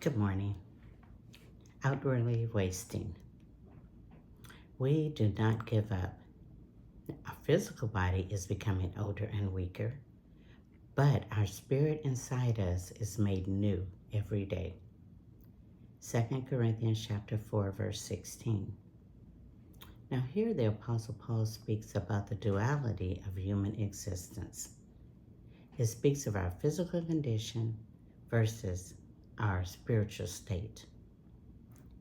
Good morning. Outwardly wasting. We do not give up. Our physical body is becoming older and weaker, but our spirit inside us is made new every day. 2 Corinthians chapter 4, verse 16. Now here the Apostle Paul speaks about the duality of human existence. He speaks of our physical condition versus our spiritual state.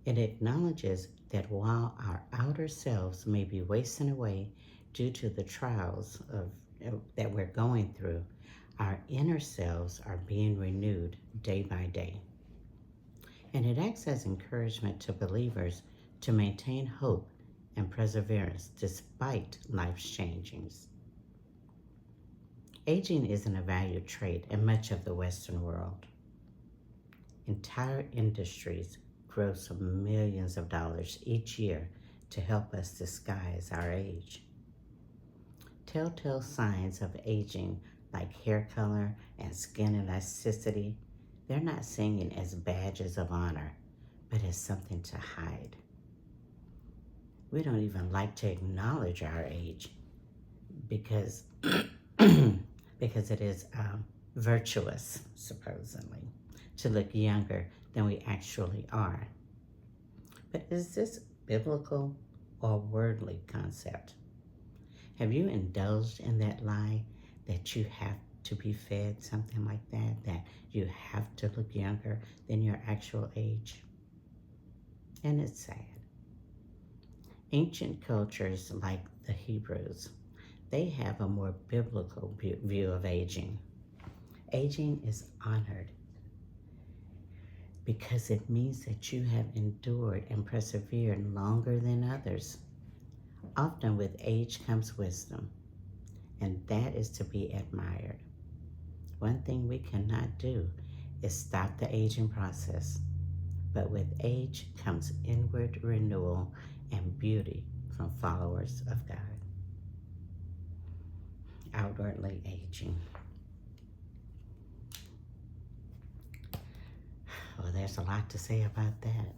It acknowledges that while our outer selves may be wasting away due to the trials that we're going through, our inner selves are being renewed day by day. And it acts as encouragement to believers to maintain hope and perseverance despite life's changings. Aging isn't a valued trait in much of the Western world. Entire industries gross millions of dollars each year to help us disguise our age. Telltale signs of aging, like hair color and skin elasticity, they're not seen as badges of honor, but as something to hide. We don't even like to acknowledge our age because, because it is virtuous, supposedly, to look younger than we actually are. But is this biblical or worldly concept? Have you indulged in that lie that you have to be fed something like that you have to look younger than your actual age? And it's sad. Ancient cultures like the Hebrews, they have a more biblical view of aging. Aging is honored because it means that you have endured and persevered longer than others. Often with age comes wisdom, and that is to be admired. One thing we cannot do is stop the aging process, but with age comes inward renewal and beauty from followers of God. Outwardly aging. Well, there's a lot to say about that.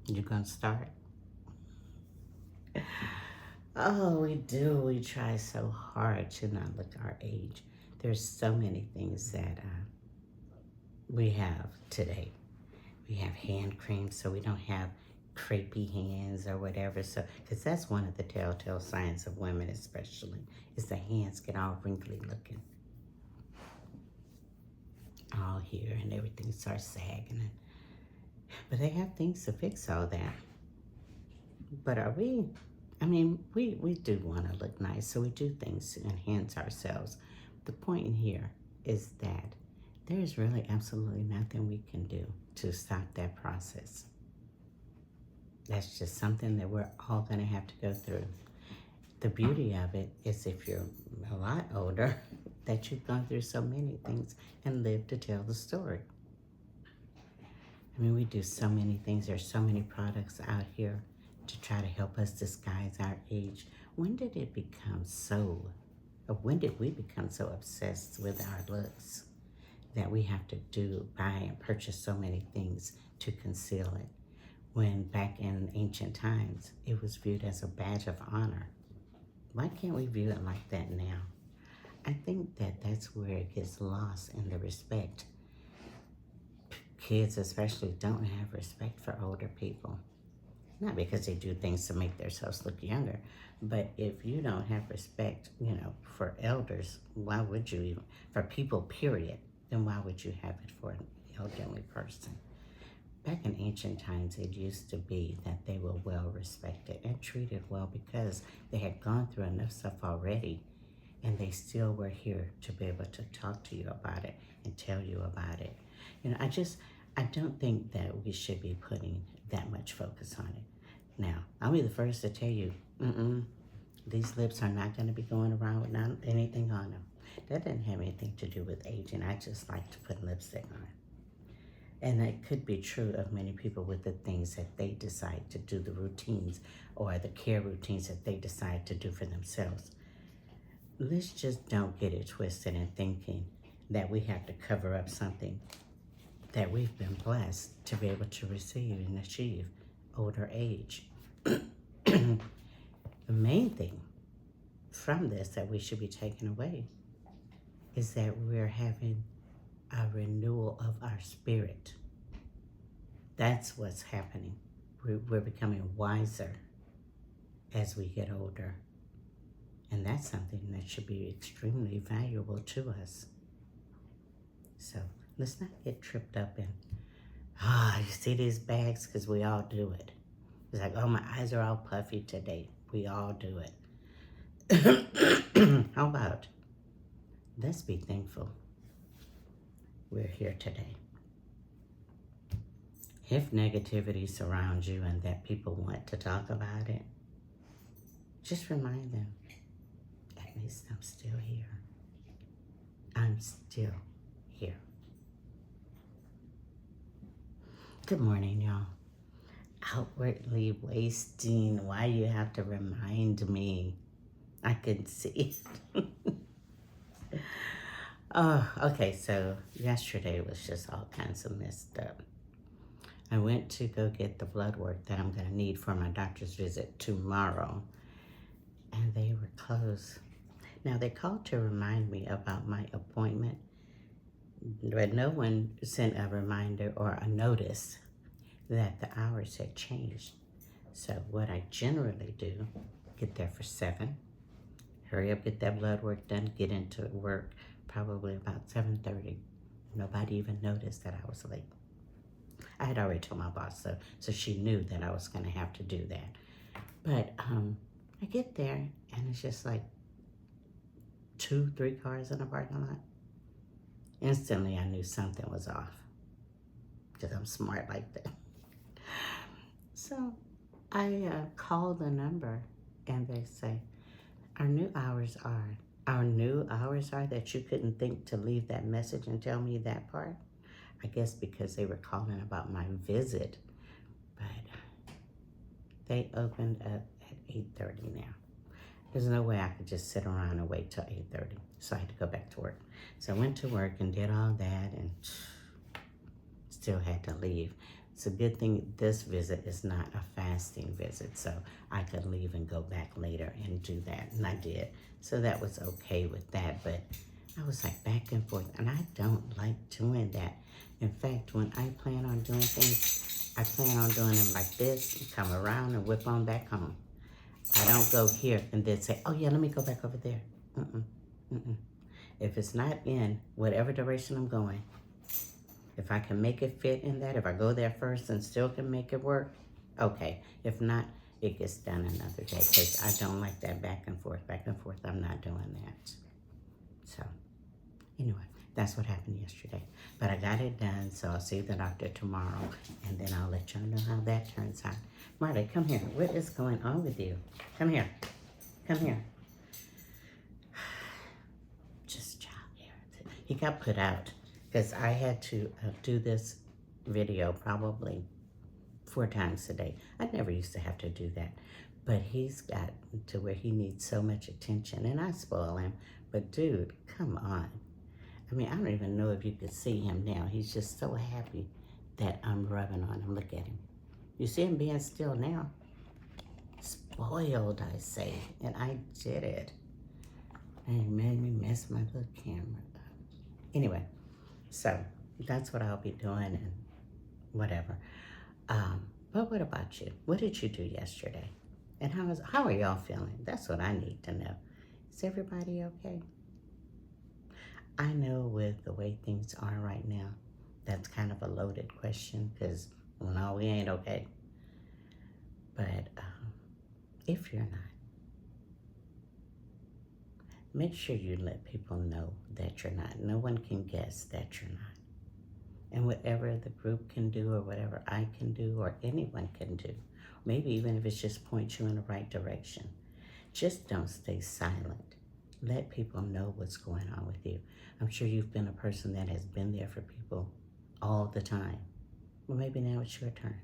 You gonna start? Oh, we do. We try so hard to not look our age. There's so many things that we have today. We have hand cream so we don't have crepey hands or whatever. So, because that's one of the telltale signs of women, especially, is the hands get all wrinkly looking, all here, and everything starts sagging. But they have things to fix all that. But are we? I mean, we do want to look nice, so we do things to enhance ourselves. The point in here is that there is really absolutely nothing we can do to stop that process. That's just something that we're all going to have to go through. The beauty of it is if you're a lot older, that you've gone through so many things and lived to tell the story. I mean, we do so many things. There's so many products out here to try to help us disguise our age. When did we become so obsessed with our looks that we have to buy and purchase so many things to conceal it? When back in ancient times, it was viewed as a badge of honor. Why can't we view it like that now? I think that that's where it gets lost in the respect. Kids especially don't have respect for older people. Not because they do things to make themselves look younger, but if you don't have respect, for elders, why would you even, for people, period, then why would you have it for an elderly person? Back in ancient times, it used to be that they were well respected and treated well because they had gone through enough stuff already, and they still were here to be able to talk to you about it and tell you about it. I don't think that we should be putting that much focus on it. Now, I'll be the first to tell you, these lips are not going to be going around with anything on them. That doesn't have anything to do with aging. I just like to put lipstick on. And that could be true of many people with the things that they decide to do, the routines or the care routines that they decide to do for themselves. Let's just don't get it twisted in thinking that we have to cover up something that we've been blessed to be able to receive and achieve older age. The main thing from this that we should be taking away is that we're having a renewal of our spirit. That's what's happening. We're becoming wiser as we get older. And that's something that should be extremely valuable to us. So let's not get tripped up in, you see these bags? Because we all do it. It's like, oh, my eyes are all puffy today. We all do it. How about, let's be thankful we're here today. If negativity surrounds you and that people want to talk about it, just remind them, at least I'm still here. I'm still here. Good morning, y'all. Outwardly wasting. Why you have to remind me? I can see it. Oh, okay, so yesterday was just all kinds of messed up. I went to go get the blood work that I'm going to need for my doctor's visit tomorrow, and they were closed. Now, they called to remind me about my appointment, but no one sent a reminder or a notice that the hours had changed. So what I generally do, get there for 7, hurry up, get that blood work done, get into work probably about 7:30. Nobody even noticed that I was late. I had already told my boss, so she knew that I was going to have to do that. But I get there, and it's just like 2-3 cars in the parking lot. Instantly, I knew something was off, because I'm smart like that. So I called the number, and they say, our new hours are that you couldn't think to leave that message and tell me that part. I guess because they were calling about my visit, but they opened up at 8:30 now. There's no way I could just sit around and wait till 8:30, so I had to go back to work. So I went to work and did all that and still had to leave. It's a good thing this visit is not a fasting visit, so I could leave and go back later and do that, and I did. So that was okay with that, but I was like back and forth, and I don't like doing that. In fact, when I plan on doing things, I plan on doing them like this, and come around and whip on back home. I don't go here and then say, oh yeah, let me go back over there. If it's not in whatever direction I'm going, if I can make it fit in that, if I go there first and still can make it work, okay. If not, it gets done another day, because I don't like that back and forth. I'm not doing that. So anyway, that's what happened yesterday. But I got it done, so I'll see the doctor tomorrow, and then I'll let y'all know how that turns out. Marley, come here. What is going on with you? Come here. Come here. Just child here. He got put out because I had to do this video probably 4 times a day. I never used to have to do that. But he's got to where he needs so much attention, and I spoil him. But dude, come on. I mean, I don't even know if you could see him now. He's just so happy that I'm rubbing on him. Look at him. You see him being still now? Spoiled, I say. And I did it. And he made me mess my little camera up. Anyway, so that's what I'll be doing and whatever. But what about you? What did you do yesterday? And how are y'all feeling? That's what I need to know. Is everybody okay? I know with the way things are right now, that's kind of a loaded question, because, well, no, we ain't okay. But if you're not, make sure you let people know that you're not. No one can guess that you're not. And whatever the group can do, or whatever I can do, or anyone can do, maybe even if it's just point you in the right direction, just don't stay silent. Let people know what's going on with you. I'm sure you've been a person that has been there for people all the time. Well, maybe now it's your turn.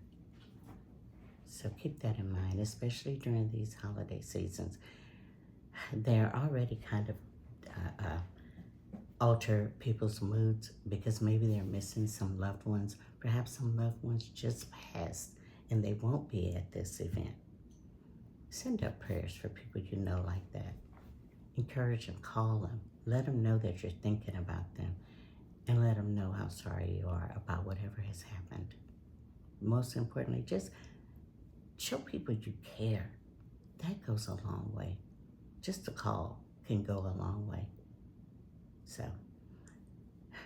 So keep that in mind, especially during these holiday seasons. They're already kind of alter people's moods because maybe they're missing some loved ones. Perhaps some loved ones just passed and they won't be at this event. Send up prayers for people you know like that. Encourage them, call them, let them know that you're thinking about them, and let them know how sorry you are about whatever has happened. Most importantly, just show people you care. That goes a long way. Just a call can go a long way. So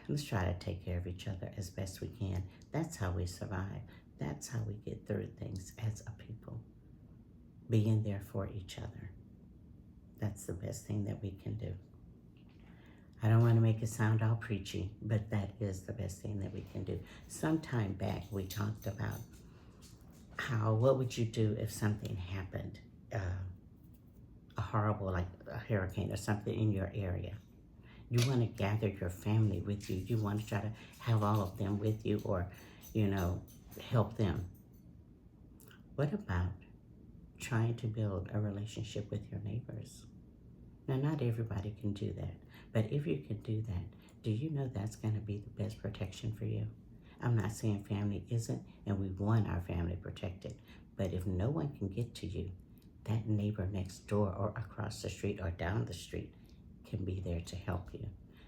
let's try to take care of each other as best we can. That's how we survive. That's how we get through things as a people. Being there for each other. That's the best thing that we can do. I don't want to make it sound all preachy, but that is the best thing that we can do. Some time back, we talked about what would you do if something happened, a horrible, like a hurricane or something in your area. You want to gather your family with you. You want to try to have all of them with you or, help them. What about trying to build a relationship with your neighbors? Now, not everybody can do that, but if you can do that, do you know that's going to be the best protection for you? I'm not saying family isn't, and we want our family protected, but if no one can get to you, that neighbor next door or across the street or down the street can be there to help you.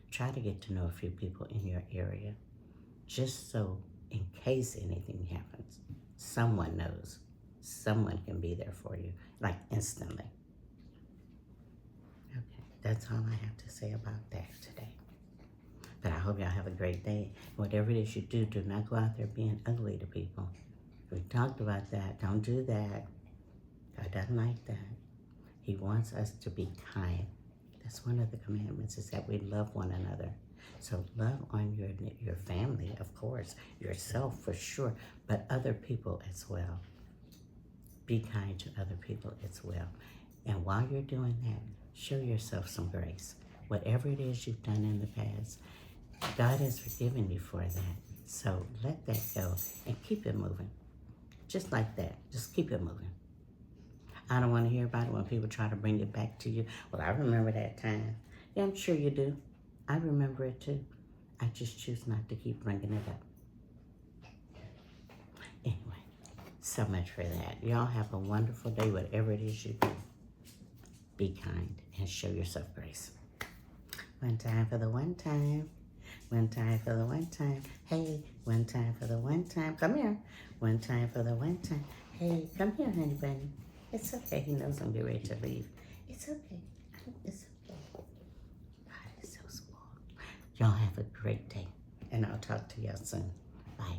Try to get to know a few people in your area, just so in case anything happens, someone knows. Someone can be there for you, like instantly. Okay, that's all I have to say about that today. But I hope y'all have a great day. Whatever it is you do, do not go out there being ugly to people. We talked about that. Don't do that. God doesn't like that. He wants us to be kind. That's one of the commandments, is that we love one another. So love on your family, of course, yourself for sure, but other people as well. Be kind to other people as well. And while you're doing that, show yourself some grace. Whatever it is you've done in the past, God has forgiven you for that. So let that go and keep it moving. Just like that. Just keep it moving. I don't want to hear about it when people try to bring it back to you. Well, I remember that time. Yeah, I'm sure you do. I remember it too. I just choose not to keep bringing it up. Anyway, so much for that. Y'all have a wonderful day, whatever it is you do. Be kind and show yourself grace. One time for the one time. One time for the one time. Hey, one time for the one time. Come here. One time for the one time. Hey, come here, honey bunny. It's okay. He knows I'm getting ready to leave. It's okay. It's okay. God is so small. Y'all have a great day, and I'll talk to y'all soon. Bye.